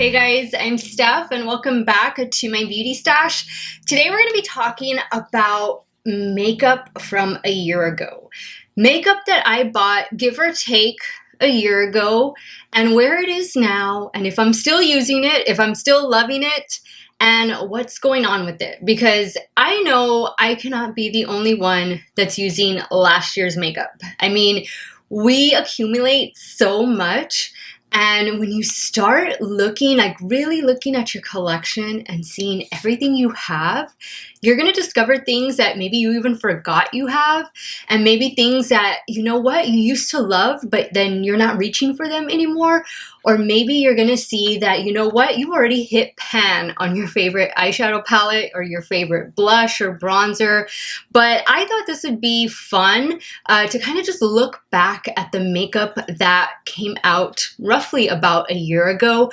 Hey guys, I'm Steph and welcome back to my beauty stash. Today we're going to be talking about makeup from a year ago. Makeup that I bought, give or take, a year ago, and where it is now, and if I'm still using it, if I'm still loving it, and what's going on with it. Because I know I cannot be the only one that's using last year's makeup. I mean, we accumulate so much. And when you start looking, like really looking at your collection and seeing everything you have, you're going to discover things that maybe you even forgot you have, and maybe things that, you know what, you used to love, but then you're not reaching for them anymore. Or maybe you're going to see that, you know what, you already hit pan on your favorite eyeshadow palette or your favorite blush or bronzer. But I thought this would be fun to kind of just look back at the makeup that came out roughly about a year ago.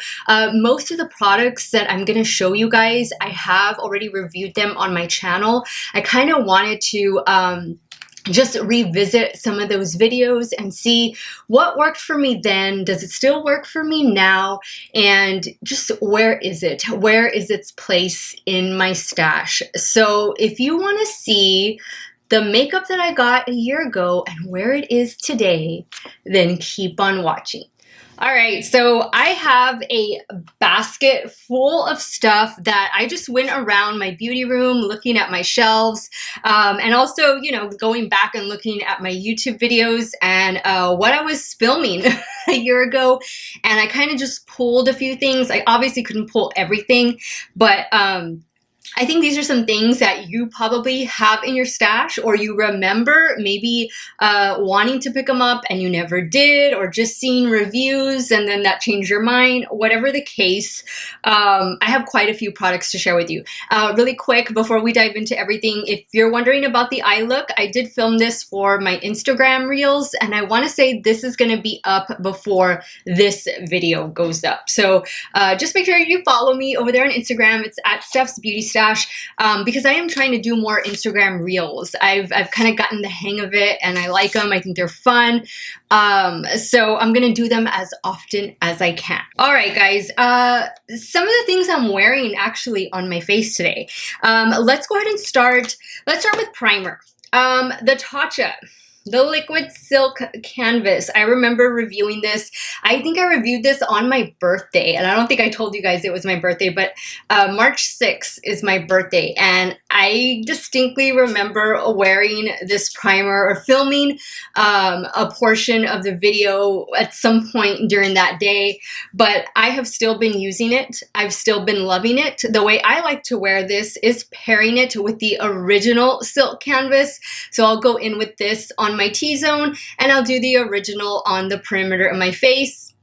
Most of the products that I'm going to show you guys, I have already reviewed them on my channel. I kind of wanted to just revisit some of those videos and see what worked for me then. Does it still work for me now? And just where is it? Where is its place in my stash? So if you want to see the makeup that I got a year ago and where it is today, then keep on watching. All right, so I have a basket full of stuff that I just went around my beauty room looking at my shelves, and also, you know, going back and looking at my YouTube videos and what I was filming a year ago. And I kind of just pulled a few things. I obviously couldn't pull everything, but I think these are some things that you probably have in your stash, or you remember maybe wanting to pick them up and you never did, or just seeing reviews and then that changed your mind. Whatever the case, I have quite a few products to share with you. Really quick, before we dive into everything, if you're wondering about the eye look, I did film this for my Instagram reels, and I want to say this is going to be up before this video goes up. So just make sure you follow me over there on Instagram. It's at Steph's Beauty Stash. Because I am trying to do more Instagram reels. I've kind of gotten the hang of it and I like them. I think they're fun. So I'm going to do them as often as I can. All right, guys. Some of the things I'm wearing actually on my face today. Let's go ahead and start. Let's start with primer. The Tatcha. The Liquid Silk Canvas. I remember reviewing this. I think I reviewed this on my birthday, and I don't think I told you guys it was my birthday, but March 6th is my birthday, and I distinctly remember wearing this primer or filming a portion of the video at some point during that day, but I have still been using it. I've still been loving it. The way I like to wear this is pairing it with the original silk canvas. So I'll go in with this on my T-zone and I'll do the original on the perimeter of my face.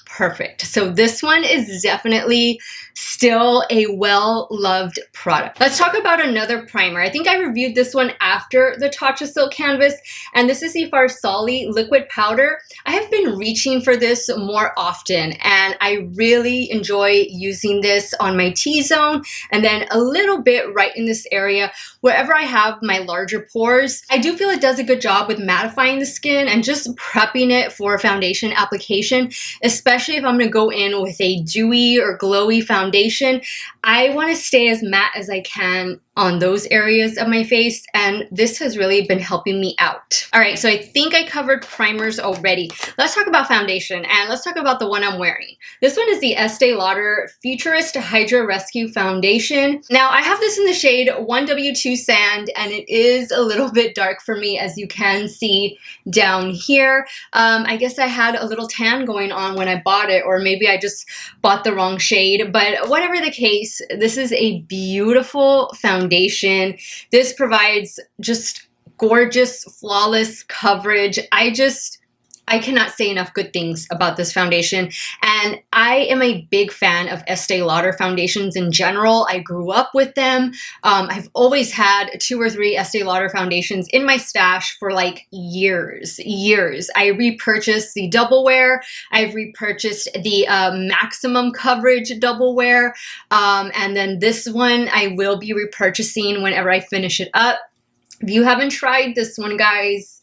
Perfect. So this one is definitely still a well-loved product. Let's talk about another primer. I think I reviewed this one after the Tatcha Silk Canvas, and this is the Farsali Liquid Powder. I have been reaching for this more often, and I really enjoy using this on my T-zone and then a little bit right in this area wherever I have my larger pores. I do feel it does a good job with mattifying the skin and just prepping it for foundation application, especially if I'm going to go in with a dewy or glowy foundation. I want to stay as matte as I can on those areas of my face, and this has really been helping me out. All right, so I think I covered primers already. Let's talk about foundation, and let's talk about the one I'm wearing. This one is the Estee Lauder Futurist Hydra Rescue Foundation. Now, I have this in the shade 1W2 Sand, and it is a little bit dark for me, as you can see down here. I guess I had a little tan going on when I bought it, or maybe I just bought the wrong shade, but whatever the case, this is a beautiful foundation. This provides just gorgeous, flawless coverage. I cannot say enough good things about this foundation, and I am a big fan of Estee Lauder foundations in general. I grew up with them. I've always had 2 or 3 Estee Lauder foundations in my stash for like years. I repurchased the Double Wear. I've repurchased the Maximum Coverage Double Wear, and then this one I will be repurchasing whenever I finish it up. If you haven't tried this one, guys,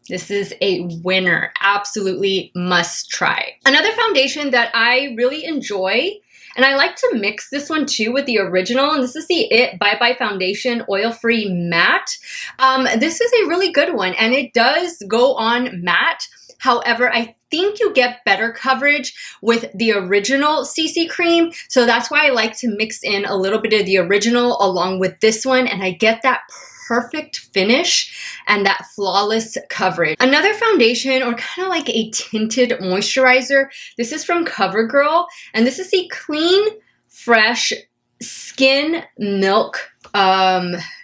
this is a winner. Absolutely must try. Another foundation that I really enjoy And I like to mix this one too with the original, and this is the It Bye Bye Foundation Oil-Free Matte. This is a really good one, and it does go on matte. However, I think you get better coverage with the original CC cream, so that's why I like to mix in a little bit of the original along with this one, and I get that perfect finish and that flawless coverage. Another foundation, or kind of like a tinted moisturizer, this is from CoverGirl, and this is the Clean Fresh Skin Milk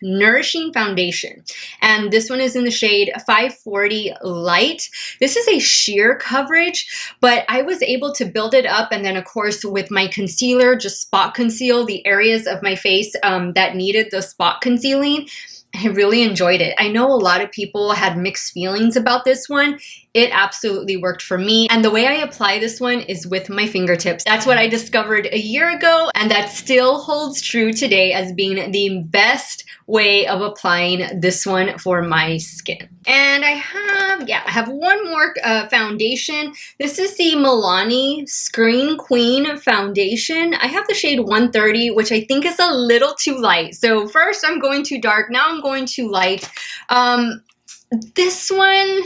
Nourishing Foundation, and this one is in the shade 540 Light. This is a sheer coverage, but I was able to build it up, and then of course with my concealer just spot conceal the areas of my face that needed the spot concealing. I really enjoyed it. I know a lot of people had mixed feelings about this one. It absolutely worked for me. And the way I apply this one is with my fingertips. That's what I discovered a year ago, and that still holds true today as being the best way of applying this one for my skin. And I have one more foundation. This is the Milani Screen Queen Foundation. I have the shade 130, which I think is a little too light. So first I'm going too dark, now I'm going too light. This one,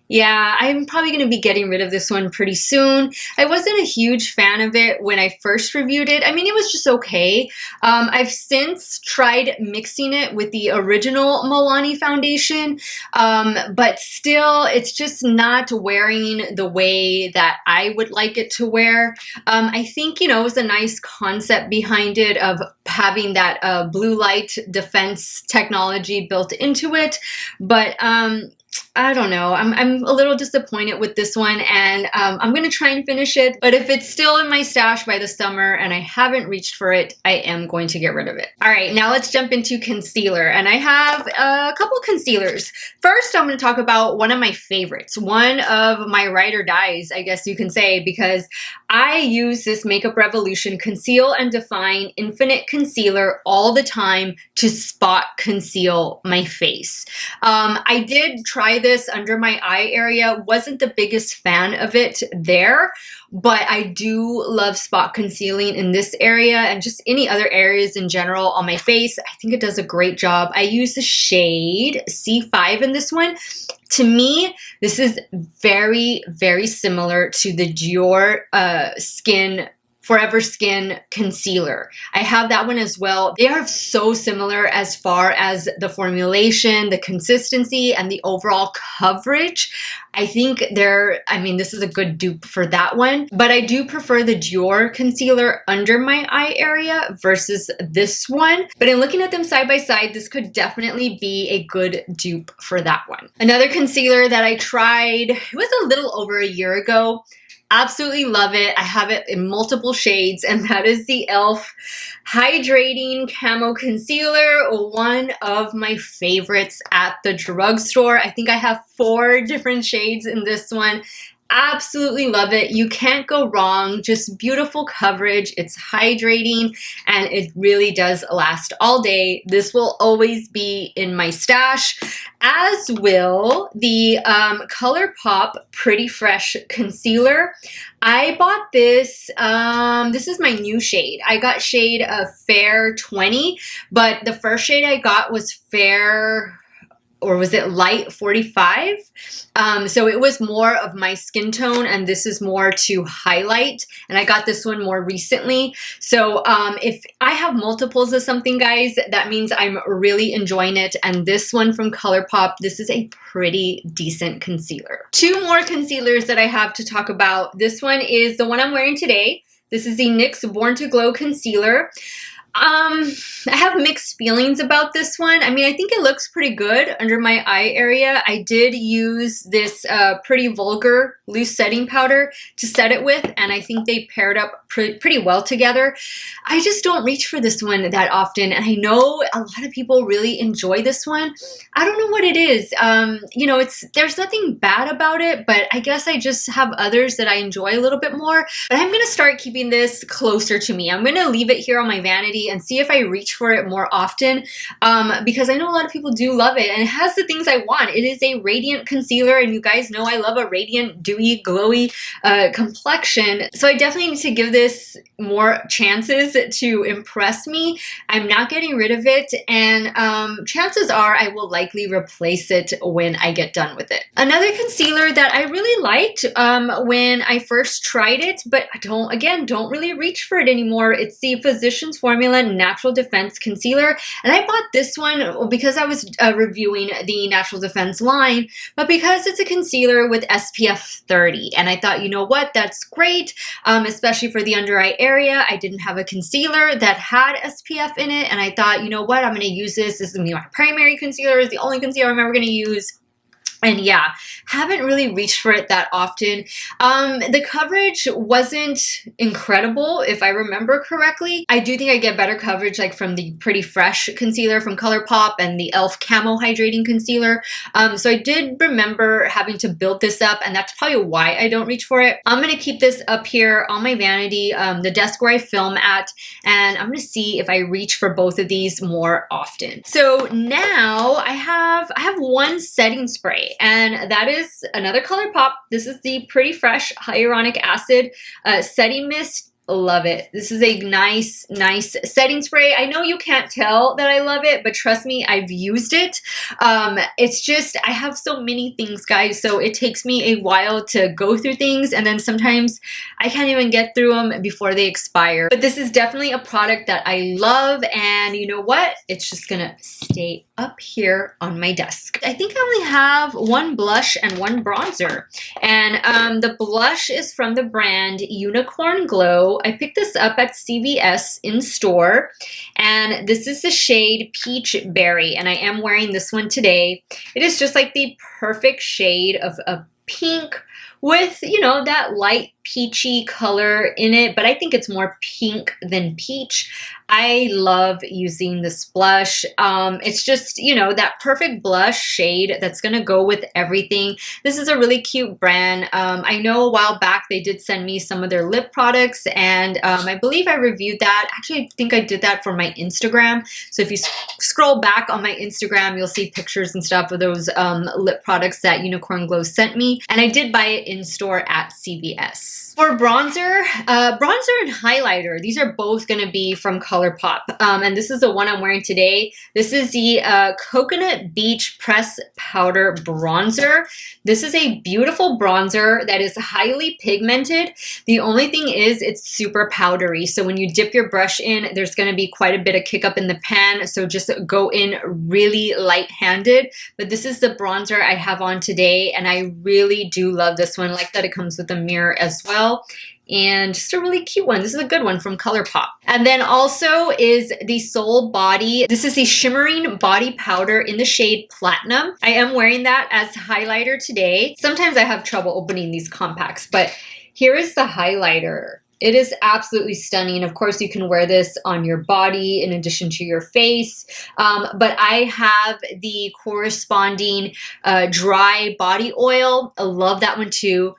yeah, I'm probably going to be getting rid of this one pretty soon. I wasn't a huge fan of it when I first reviewed it. I mean, it was just okay. I've since tried mixing it with the original Milani foundation, but still, it's just not wearing the way that I would like it to wear. I think, you know, it was a nice concept behind it of having that blue light defense technology built into it, but I don't know. I'm a little disappointed with this one, and I'm going to try and finish it. But if it's still in my stash by the summer and I haven't reached for it, I am going to get rid of it. All right, now let's jump into concealer. And I have a couple concealers. First, I'm going to talk about one of my favorites, one of my ride or dies, I guess you can say, because I use this Makeup Revolution Conceal and Define Infinite Concealer all the time to spot conceal my face. I did try this under my eye area, wasn't the biggest fan of it there, but I do love spot concealing in this area and just any other areas in general on my face. I think it does a great job. I use the shade C5 in this one. To me, this is very, very similar to the Dior Forever Skin Concealer. I have that one as well. They are so similar as far as the formulation, the consistency, and the overall coverage. I think this is a good dupe for that one, but I do prefer the Dior concealer under my eye area versus this one. But in looking at them side by side, this could definitely be a good dupe for that one. Another concealer that I tried, it was a little over a year ago. Absolutely love it. I have it in multiple shades, and that is the e.l.f. Hydrating Camo Concealer, one of my favorites at the drugstore. I think I have 4 different shades in this one. Absolutely love it. You can't go wrong. Just beautiful coverage. It's hydrating, and it really does last all day. This will always be in my stash, as will the ColourPop Pretty Fresh Concealer. I bought this. This is my new shade. I got shade Fair 20, but the first shade I got was Fair, or was it Light 45? So it was more of my skin tone, and this is more to highlight, and I got this one more recently. So if I have multiples of something, guys, that means I'm really enjoying it. And this one from ColourPop, this is a pretty decent concealer. 2 more concealers that I have to talk about. This one is the one I'm wearing today. This is the NYX Born to Glow Concealer. I have mixed feelings about this one. I mean, I think it looks pretty good under my eye area. I did use this Pretty Vulgar loose setting powder to set it with, and I think they paired up pretty well together. I just don't reach for this one that often, and I know a lot of people really enjoy this one. I don't know what it is. You know, there's nothing bad about it, but I guess I just have others that I enjoy a little bit more. But I'm going to start keeping this closer to me. I'm going to leave it here on my vanity vanity and see if I reach for it more often, because I know a lot of people do love it and it has the things I want. It is a radiant concealer, and you guys know I love a radiant, dewy, glowy complexion. So I definitely need to give this more chances to impress me. I'm not getting rid of it, and chances are I will likely replace it when I get done with it. Another concealer that I really liked when I first tried it, but I don't really reach for it anymore. It's the Physicians Formula Natural Defense Concealer, and I bought this one because I was reviewing the Natural Defense line, but because it's a concealer with SPF 30, and I thought, you know what, that's great, especially for the under eye area. I didn't have a concealer that had SPF in it, and I thought, you know what, I'm going to use this. This is going to be my primary concealer. It's the only concealer I'm ever going to use. And yeah, haven't really reached for it that often. The coverage wasn't incredible, if I remember correctly. I do think I get better coverage like from the Pretty Fresh concealer from ColourPop and the e.l.f. Camo Hydrating Concealer. So I did remember having to build this up, and that's probably why I don't reach for it. I'm going to keep this up here on my vanity, the desk where I film at, and I'm going to see if I reach for both of these more often. So now I have one setting spray, and that is another ColourPop. This is the Pretty Fresh Hyaluronic Acid Setting Mist. Love it. This is a nice setting spray. I know you can't tell that I love it, but trust me, I've used it. It's just, I have so many things, guys, so it takes me a while to go through things, and then sometimes I can't even get through them before they expire. But this is definitely a product that I love, and you know what? It's just gonna stay up here on my desk. I think I only have one blush and one bronzer, and the blush is from the brand Unicorn Glow. I picked this up at CVS in store, and this is the shade Peach Berry, and I am wearing this one today. It is just like the perfect shade of a pink with, you know, that light peachy color in it, but I think it's more pink than peach. I love using this blush. It's just, you know, that perfect blush shade that's gonna go with everything. This is a really cute brand. I know a while back they did send me some of their lip products, and I believe I reviewed that. Actually, I think I did that for my Instagram. So if you scroll back on my Instagram, you'll see pictures and stuff of those lip products that Unicorn Glow sent me, and I did buy it in store at CVS. For bronzer, bronzer and highlighter, these are both going to be from ColourPop, and this is the one I'm wearing today. This is the Coconut Beach Press Powder Bronzer. This is a beautiful bronzer that is highly pigmented. The only thing is it's super powdery, so when you dip your brush in, there's going to be quite a bit of kick up in the pan, so just go in really light-handed. But this is the bronzer I have on today, and I really do love this one. I like that it comes with a mirror as well. And just a really cute one. This is a good one from ColourPop. And then also is the Soul Body. This is the Shimmering Body Powder in the shade Platinum. I am wearing that as highlighter today. Sometimes I have trouble opening these compacts, but here is the highlighter. It is absolutely stunning. Of course, you can wear this on your body in addition to your face. But I have the corresponding dry body oil. I love that one too.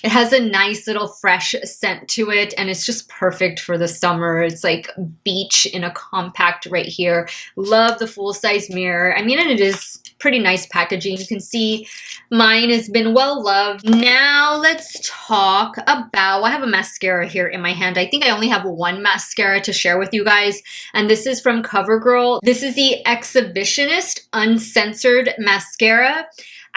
It has a nice little fresh scent to it, and it's just perfect for the summer. It's like beach in a compact right here. Love the full-size mirror. I mean, and it is pretty nice packaging. You can see mine has been well loved. Now let's talk about, I have a mascara here in my hand. I think I only have one mascara to share with you guys, and this is from CoverGirl. This is the Exhibitionist Uncensored Mascara.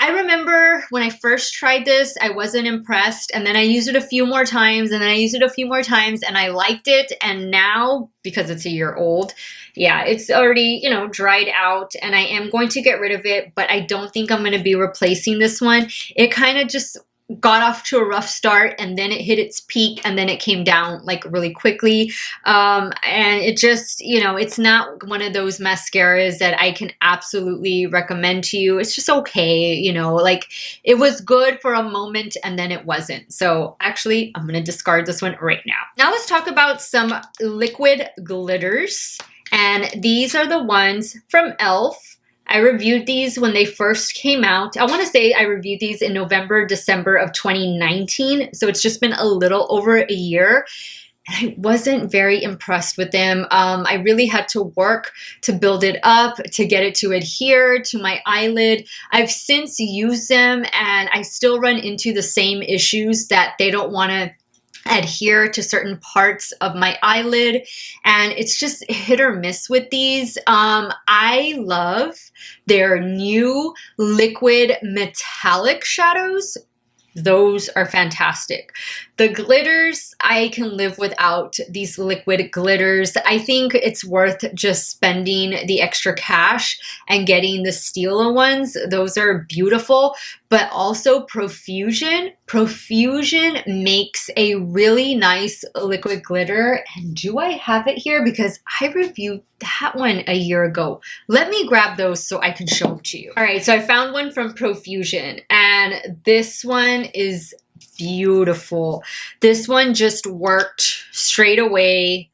I remember when I first tried this, I wasn't impressed, and then I used it a few more times, and then I used it a few more times, and I liked it, and now, because it's a year old, yeah, it's already, you know, dried out, and I am going to get rid of it, but I don't think I'm going to be replacing this one. It kind of just got off to a rough start, and then it hit its peak, and then it came down like really quickly, and it just, you know, it's not one of those mascaras that I can absolutely recommend to you. It's just okay, you know, like it was good for a moment and then it wasn't. So actually I'm gonna discard this one right now. Now let's talk about some liquid glitters, and these are the ones from e.l.f. I reviewed these when they first came out. I want to say I reviewed these in November, December of 2019. So it's just been a little over a year. and I wasn't very impressed with them. I really had to work to build it up, to get it to adhere to my eyelid. I've since used them and I still run into the same issues that they don't want to adhere to certain parts of my eyelid, and it's just hit or miss with these. I love their new liquid metallic shadows. Those are fantastic. The glitters, I can live without these liquid glitters. I think it's worth just spending the extra cash and getting the Stila ones. Those are beautiful, but also Profusion. Profusion makes a really nice liquid glitter. And do I have it here? Because I reviewed that one a year ago. Let me grab those so I can show it to you. All right, so I found one from Profusion, and this one is beautiful. This one just worked straight away.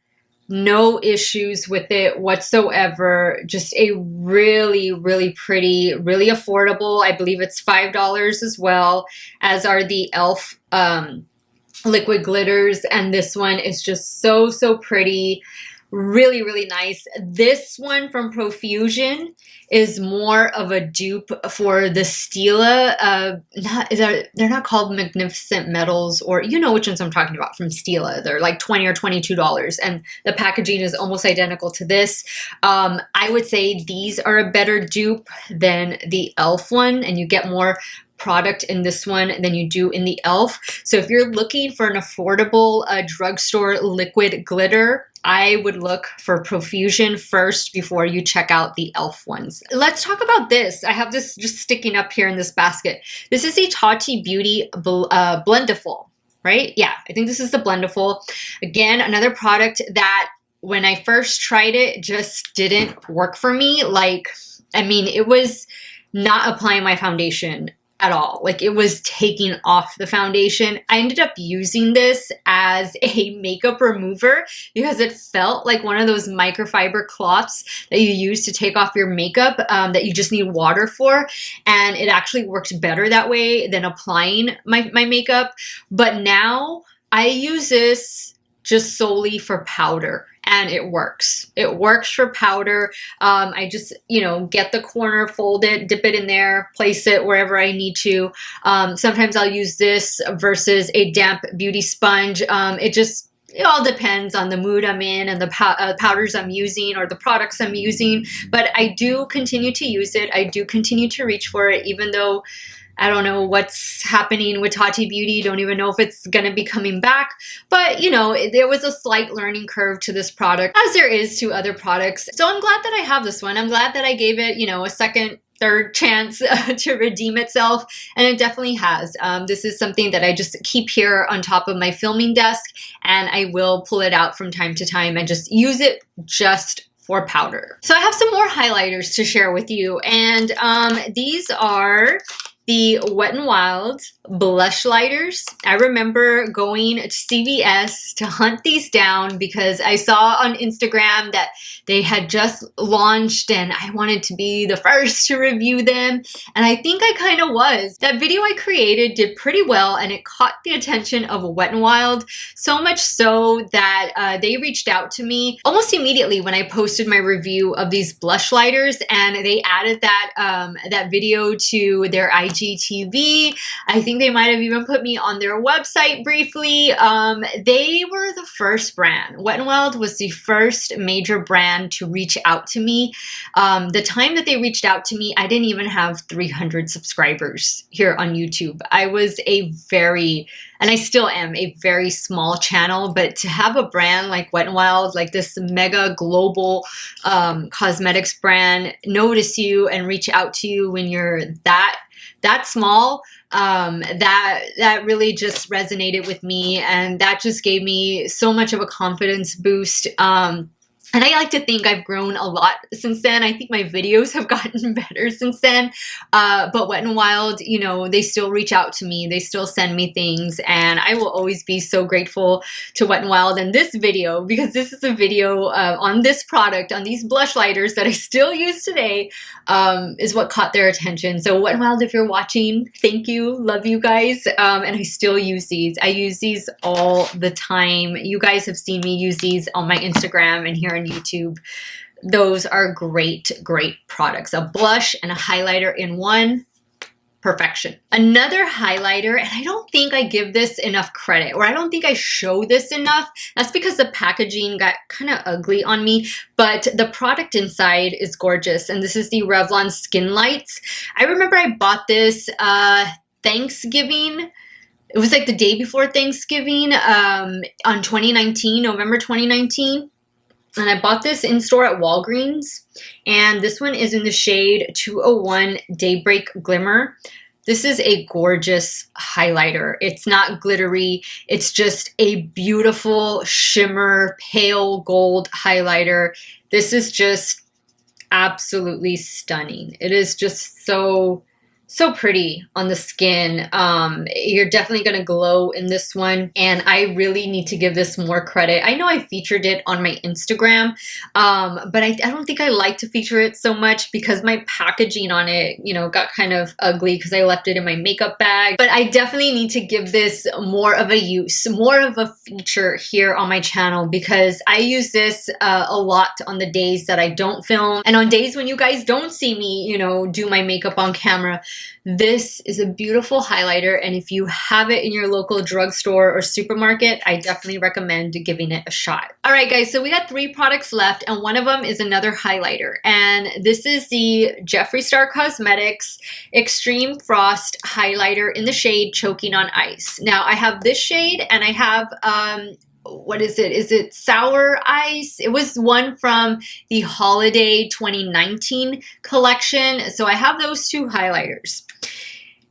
No issues with it whatsoever. Just a really, really pretty, really affordable. I believe it's $5 as well, as are the e.l.f. Liquid glitters. And this one is just so, so pretty. Really, really nice. This one from Profusion is more of a dupe for the Stila. They're not called Magnificent Metals, or you know which ones I'm talking about from Stila. They're like $20 or $22, and the packaging is almost identical to this. I would say these are a better dupe than the e.l.f. one, and you get more product in this one than you do in the e.l.f. So if you're looking for an affordable drugstore liquid glitter, I would look for Profusion first before you check out the e.l.f. ones. Let's talk about this. I have this just sticking up here in this basket. This is a Tati Beauty Blenderful, right? Yeah, I think this is the Blenderful. Again, another product that when I first tried it just didn't work for me. Like, I mean, it was not applying my foundation at all. Like, it was taking off the foundation. I ended up using this as a makeup remover because it felt like one of those microfiber cloths that you use to take off your makeup that you just need water for. And it actually worked better that way than applying my makeup. But now I use this just solely for powder. And it works. It works for powder. I just, get the corner, fold it, dip it in there, place it wherever I need to. Sometimes I'll use this versus a damp beauty sponge. It all depends on the mood I'm in and the powders I'm using or the products I'm using. But I do continue to use it. I do continue to reach for it, even though I don't know what's happening with Tati Beauty. Don't even know if it's going to be coming back. But, there was a slight learning curve to this product, as there is to other products. So I'm glad that I have this one. I'm glad that I gave it, a second, third chance to redeem itself. And it definitely has. This is something that I just keep here on top of my filming desk. And I will pull it out from time to time and just use it just for powder. So I have some more highlighters to share with you. And these are the Wet n Wild Blushlighters. I remember going to CVS to hunt these down because I saw on Instagram that they had just launched and I wanted to be the first to review them. And I think I kind of was. That video I created did pretty well and it caught the attention of Wet n Wild, so much so that they reached out to me almost immediately when I posted my review of these blushlighters, and they added that video to their IGTV. I think they might have even put me on their website briefly. They were the first brand. Wet n Wild was the first major brand to reach out to me. The time that they reached out to me, I didn't even have 300 subscribers here on YouTube. I was and I still am, a very small channel, but to have a brand like Wet n Wild, like this mega global cosmetics brand, notice you and reach out to you when you're that small, that really just resonated with me, and that just gave me so much of a confidence boost. And I like to think I've grown a lot since then. I think my videos have gotten better since then. But Wet n Wild, you know, they still reach out to me. They still send me things. And I will always be so grateful to Wet n Wild. And this video, because this is a video on this product, on these blush lighters that I still use today, is what caught their attention. So Wet n Wild, if you're watching, thank you. Love you guys. And I still use these. I use these all the time. You guys have seen me use these on my Instagram and here on YouTube. Those are great, great products. A blush and a highlighter in one. Perfection. Another highlighter, and I don't think I give this enough credit, or I don't think I show this enough. That's because the packaging got kind of ugly on me, but the product inside is gorgeous. And this is the Revlon Skin Lights. I remember I bought this Thanksgiving. It was like the day before Thanksgiving on 2019, November 2019. And I bought this in store at Walgreens. And this one is in the shade 201 Daybreak Glimmer. This is a gorgeous highlighter. It's not glittery. It's just a beautiful shimmer, pale gold highlighter. This is just absolutely stunning. It is just so pretty on the skin. You're definitely going to glow in this one. And I really need to give this more credit. I know I featured it on my Instagram, but I don't think I like to feature it so much because my packaging on it, you know, got kind of ugly because I left it in my makeup bag. But I definitely need to give this more of a use, more of a feature here on my channel, because I use this a lot on the days that I don't film. And on days when you guys don't see me, you know, do my makeup on camera. This is a beautiful highlighter, and if you have it in your local drugstore or supermarket, I definitely recommend giving it a shot. All right, guys, so we got 3 products left, and one of them is another highlighter, and this is the Jeffree Star Cosmetics Extreme Frost Highlighter in the shade Choking on Ice. Now, I have this shade, and I have what is it? Is it Sour Ice? It was one from the Holiday 2019 collection. So I have those 2 highlighters.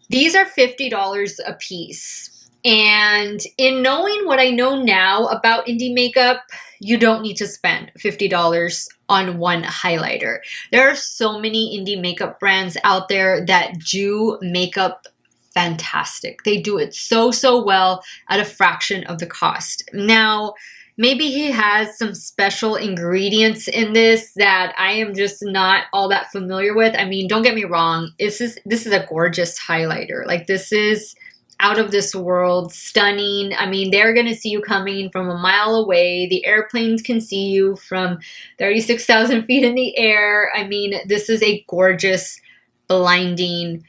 These are $50 a piece. And in knowing what I know now about indie makeup, you don't need to spend $50 on one highlighter. There are so many indie makeup brands out there that do makeup fantastic. They do it so well at a fraction of the cost. Now, maybe he has some special ingredients in this that I am just not all that familiar with. I mean, don't get me wrong. This is a gorgeous highlighter. Like, this is out of this world, stunning. I mean, they're going to see you coming from a mile away. The airplanes can see you from 36,000 feet in the air. I mean, this is a gorgeous, blinding,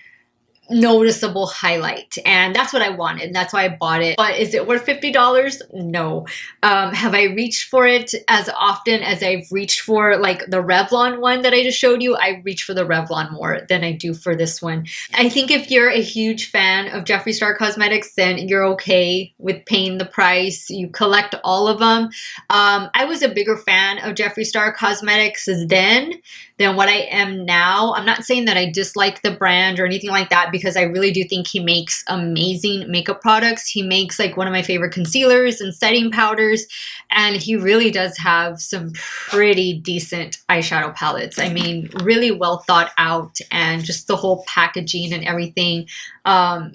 noticeable highlight, and that's what I wanted, and that's why I bought it. But is it worth $50? No. Have I reached for it as often as I've reached for like the Revlon one that I just showed you? I reach for the Revlon more than I do for this one. I think if you're a huge fan of Jeffree Star Cosmetics, then you're okay with paying the price. You collect all of them. I was a bigger fan of Jeffree Star Cosmetics then than what I am now. I'm not saying that I dislike the brand or anything like that, because I really do think he makes amazing makeup products. He makes like one of my favorite concealers and setting powders, and he really does have some pretty decent eyeshadow palettes. I mean, really well thought out, and just the whole packaging and everything. A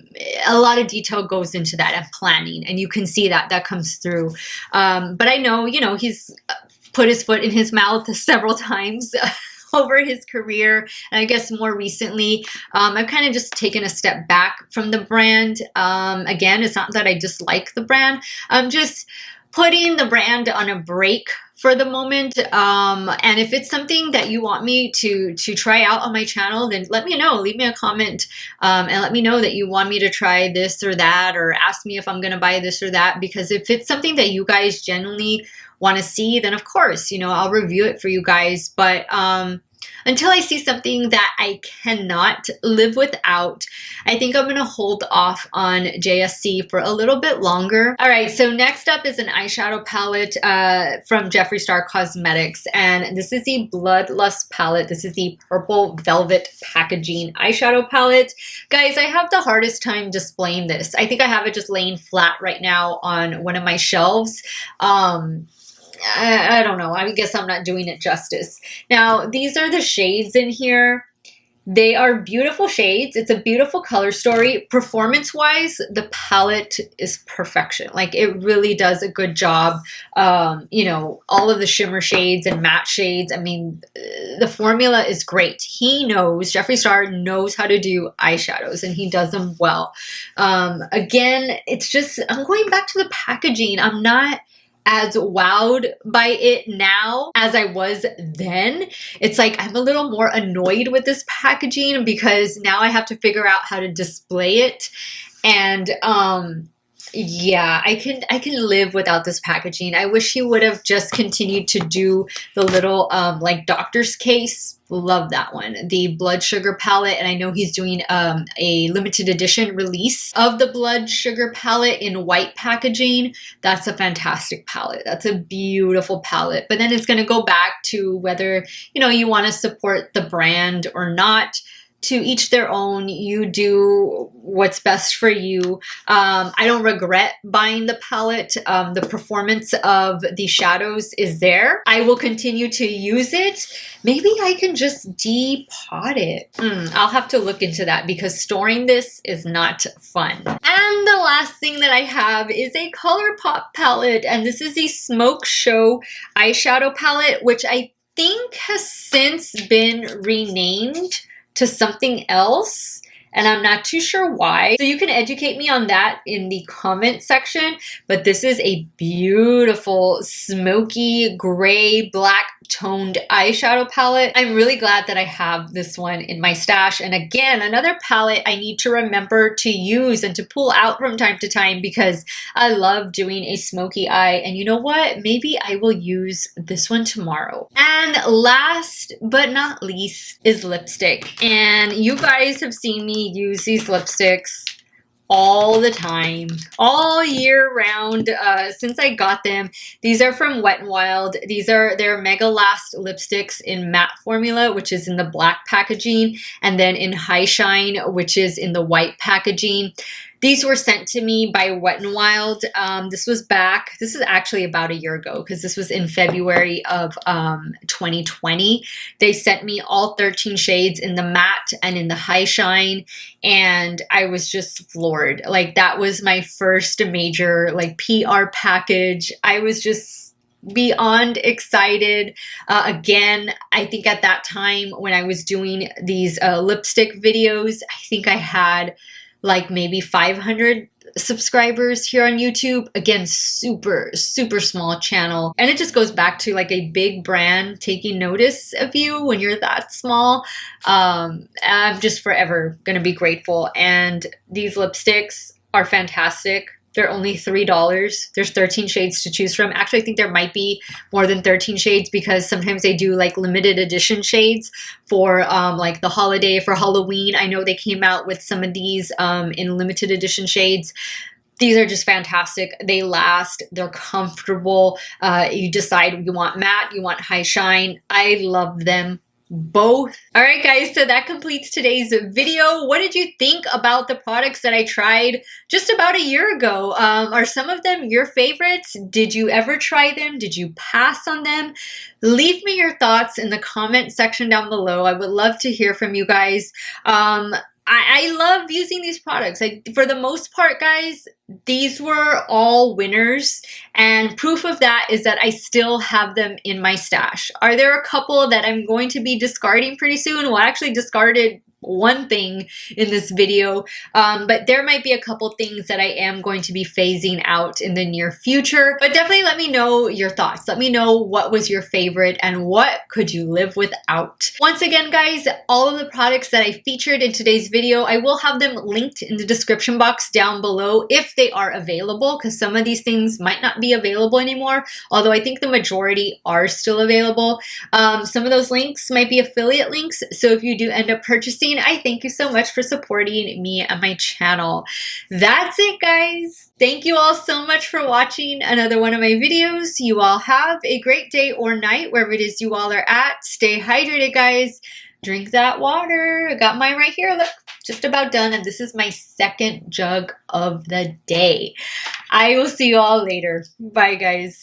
lot of detail goes into that, and planning, and you can see that comes through. But I know, you know, he's put his foot in his mouth several times over his career, and I guess more recently, I've kind of just taken a step back from the brand. Again, it's not that I dislike the brand. I'm just putting the brand on a break for the moment. And if it's something that you want me to try out on my channel, then let me know. Leave me a comment and let me know that you want me to try this or that, or ask me if I'm going to buy this or that. Because if it's something that you guys genuinely want to see, then of course, you know, I'll review it for you guys. But until I see something that I cannot live without, I think I'm going to hold off on JSC for a little bit longer. All right, so next up is an eyeshadow palette from Jeffree Star Cosmetics, and this is the Bloodlust palette. This is the purple velvet packaging eyeshadow palette. Guys, I have the hardest time displaying this. I think I have it just laying flat right now on one of my shelves. I don't know. I guess I'm not doing it justice. Now, these are the shades in here. They are beautiful shades. It's a beautiful color story. Performance-wise, the palette is perfection. Like, it really does a good job. You know, all of the shimmer shades and matte shades. I mean, the formula is great. He knows, Jeffree Star knows how to do eyeshadows, and he does them well. Again, it's just, I'm going back to the packaging. I'm not as wowed by it now as I was then. It's like I'm a little more annoyed with this packaging because now I have to figure out how to display it. And yeah, I can live without this packaging. I wish he would have just continued to do the little like doctor's case. Love that one. The blood sugar palette, and I know he's doing a limited edition release of the blood sugar palette in white packaging. That's a fantastic palette. That's a beautiful palette. But then it's going to go back to whether, you know, you want to support the brand or not. To each their own. You do what's best for you. I don't regret buying the palette. The performance of the shadows is there. I will continue to use it. Maybe I can just depot it. I'll have to look into that because storing this is not fun. And the last thing that I have is a ColourPop palette, and this is the Smoke Show eyeshadow palette, which I think has since been renamed to something else, and I'm not too sure why. So you can educate me on that in the comment section, but this is a beautiful smoky gray black toned eyeshadow palette. I'm really glad that I have this one in my stash. And again, another palette I need to remember to use and to pull out from time to time because I love doing a smoky eye. And you know what? Maybe I will use this one tomorrow. And last but not least is lipstick. And you guys have seen me use these lipsticks all the time, all year round, since I got them. These are from Wet n Wild. They're Mega Last lipsticks in matte formula, which is in the black packaging, and then in High Shine, which is in the white packaging. These were sent to me by Wet n Wild. This was back, this is actually about a year ago because this was in February of 2020. They sent me all 13 shades in the matte and in the High Shine, and I was just floored. Like, that was my first major like PR package. I was just beyond excited. Again, I think at that time when I was doing these lipstick videos, I think I had like maybe 500 subscribers here on YouTube. Again, super small channel. And it just goes back to like a big brand taking notice of you when you're that small. I'm just forever gonna be grateful. And these lipsticks are fantastic. They're only $3. There's 13 shades to choose from. Actually, I think there might be more than 13 shades because sometimes they do like limited edition shades for like the holiday, for Halloween. I know they came out with some of these in limited edition shades. These are just fantastic. They last, they're comfortable. You decide you want matte, you want high shine. I love them both. All right, guys, so that completes today's video. What did you think about the products that I tried just about a year ago? Are some of them your favorites? Did you ever try them? Did you pass on them? Leave me your thoughts in the comment section down below. I would love to hear from you guys. I love using these products. For the most part, guys, these were all winners, and proof of that is that I still have them in my stash. Are there a couple that I'm going to be discarding pretty soon? Well, I actually discarded one thing in this video, but there might be a couple things that I am going to be phasing out in the near future. But definitely let me know your thoughts. Let me know what was your favorite and what could you live without. Once again, guys, all of the products that I featured in today's video, I will have them linked in the description box down below if they are available, because some of these things might not be available anymore, although I think the majority are still available. Some of those links might be affiliate links, so if you do end up purchasing, I thank you so much for supporting me and my channel. That's it, guys. Thank you all so much for watching another one of my videos. You all have a great day or night wherever it is you all are at. Stay hydrated, guys. Drink that water. I got mine right here. Look, just about done. And this is my second jug of the day. I will see you all later. Bye, guys.